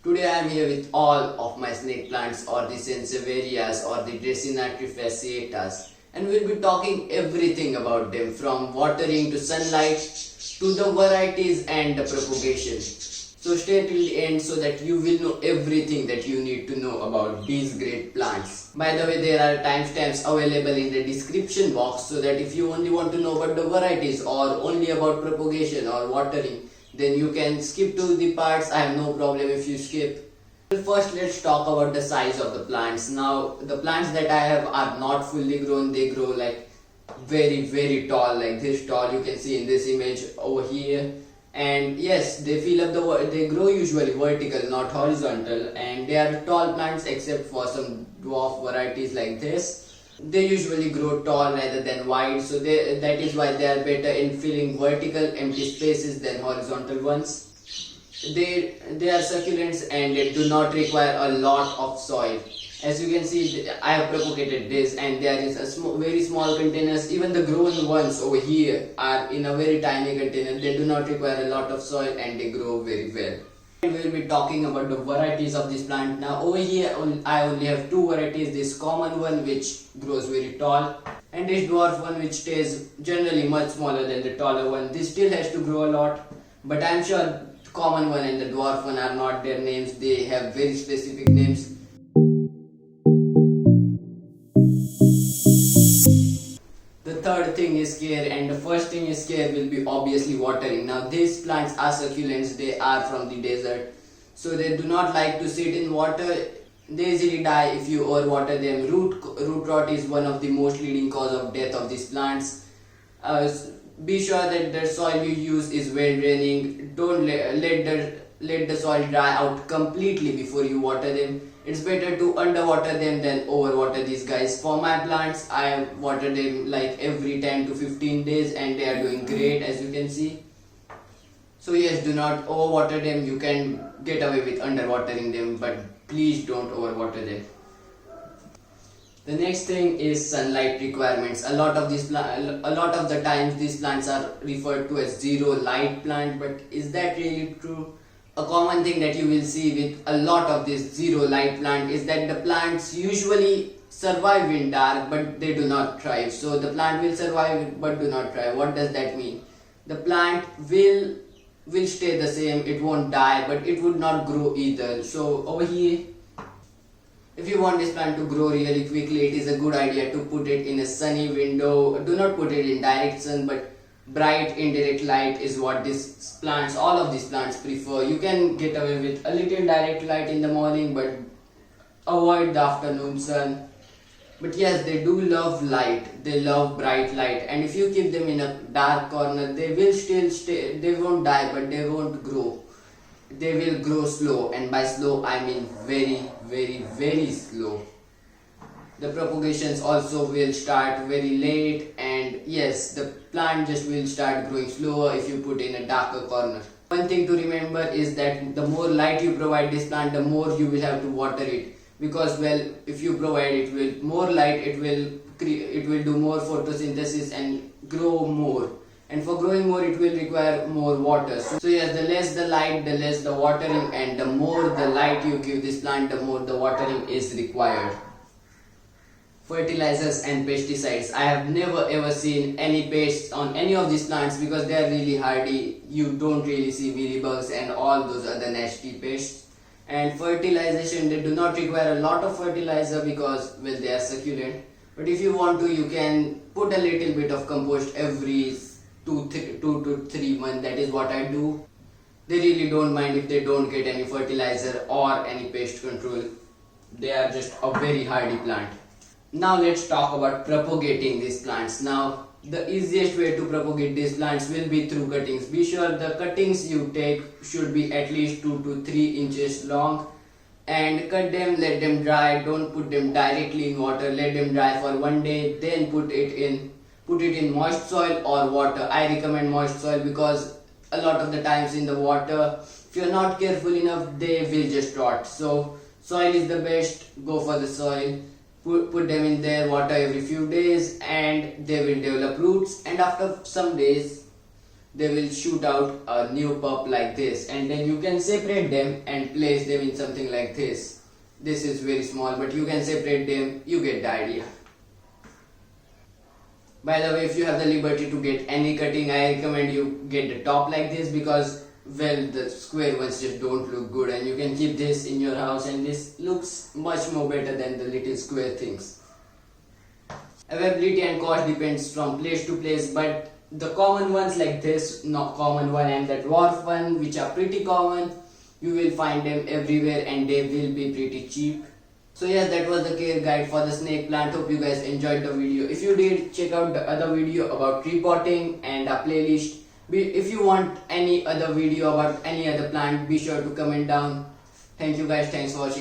Today I am here with all of my snake plants or the sansevierias or the Dracaena fasciatas, and we'll be talking everything about them from watering to sunlight to the varieties and the propagation. So stay till the end so that you will know everything that you need to know about these great plants. By the way, there are timestamps available in the description box so that if you only want to know about the varieties or only about propagation or watering, then you can skip to the parts. I have no problem if you skip. First, let's talk about the size of the plants. Now, the plants that I have are not fully grown. They grow like very tall, like this tall. You can see in this image over here. And yes, they they grow usually vertical, not horizontal, and they are tall plants except for some dwarf varieties like this. They usually grow tall rather than wide, so that is why they are better in filling vertical empty spaces than horizontal ones. They are succulents and they do not require a lot of soil. As you can see, I have propagated this, and there is a very small containers. Even the grown ones over here are in a very tiny container. They do not require a lot of soil and they grow very well. We will be talking about the varieties of this plant. Now over here I only have two varieties. This common one which grows very tall, and this dwarf one which stays generally much smaller than the taller one. This still has to grow a lot, but I am sure the common one and the dwarf one are not their names. They have very specific names. The third thing is care, and the first thing is care will be obviously watering. Now these plants are succulents. They are from the desert, so they do not like to sit in water. They easily die if you overwater them. Root rot is one of the most leading cause of death of these plants. Be sure that the soil you use is well draining. Don't let the soil dry out completely before you water them. It's better to underwater them than overwater these guys. For my plants, I water them like every 10 to 15 days and they are doing great, as you can see. So yes, do not overwater them. You can get away with underwatering them, but please don't overwater them. The next thing is sunlight requirements. A lot of the times these plants are referred to as zero light plant, but is that really true? A common thing that you will see with a lot of this zero light plant is that the plants usually survive in dark, but they do not thrive. So the plant will survive but do not thrive. What does that mean? The plant will stay the same. It won't die, but it would not grow either. So over here, if you want this plant to grow really quickly, it is a good idea to put it in a sunny window. Do not put it in direct sun, but bright indirect light is what all of these plants prefer. You can get away with a little direct light in the morning, but avoid the afternoon sun. But yes, they do love light. They love bright light, and if you keep them in a dark corner, they will still stay. They won't die, but they won't grow. They will grow slow, and by slow I mean very slow. The propagations also will start very late, and yes, the plant just will start growing slower if you put in a darker corner. One thing to remember is that the more light you provide this plant, the more you will have to water it, because if you provide it more light, it will do more photosynthesis and grow more. And for growing more, it will require more water. So yes, the less the light, the less the watering, and the more the light you give this plant, the more the watering is required. Fertilizers and pesticides. I have never ever seen any pests on any of these plants because they are really hardy. You don't really see mealybugs and all those other nasty pests. And fertilization, they do not require a lot of fertilizer because, well, they are succulent. But if you want to, you can put a little bit of compost every 2 to 3 months. That is what I do. They really don't mind if they don't get any fertilizer or any pest control. They are just a very hardy plant. Now let's talk about propagating these plants. Now the easiest way to propagate these plants will be through cuttings. Be sure the cuttings you take should be at least 2 to 3 inches long, and cut them, let them dry. Don't put them directly in water. Let them dry for 1 day, then put it in moist soil or water. I recommend moist soil because a lot of the times in the water, if you're not careful enough, they will just rot. So soil is the best. Go for the soil. Put them in there, water every few days, and they will develop roots, and after some days they will shoot out a new pup like this, and then you can separate them and place them in something like this. This is very small, but you can separate them, you get the idea. By the way, if you have the liberty to get any cutting, I recommend you get the top like this, because well, the square ones just don't look good, and you can keep this in your house and this looks much more better than the little square things. Availability and cost depends from place to place, but the common ones like this, not common one, and the dwarf one, which are pretty common, you will find them everywhere and they will be pretty cheap. So yes, that was the care guide for the snake plant. Hope you guys enjoyed the video. If you did, check out the other video about tree potting and a playlist. If you want any other video about any other plant, be sure to comment down. Thank you guys, thanks for watching.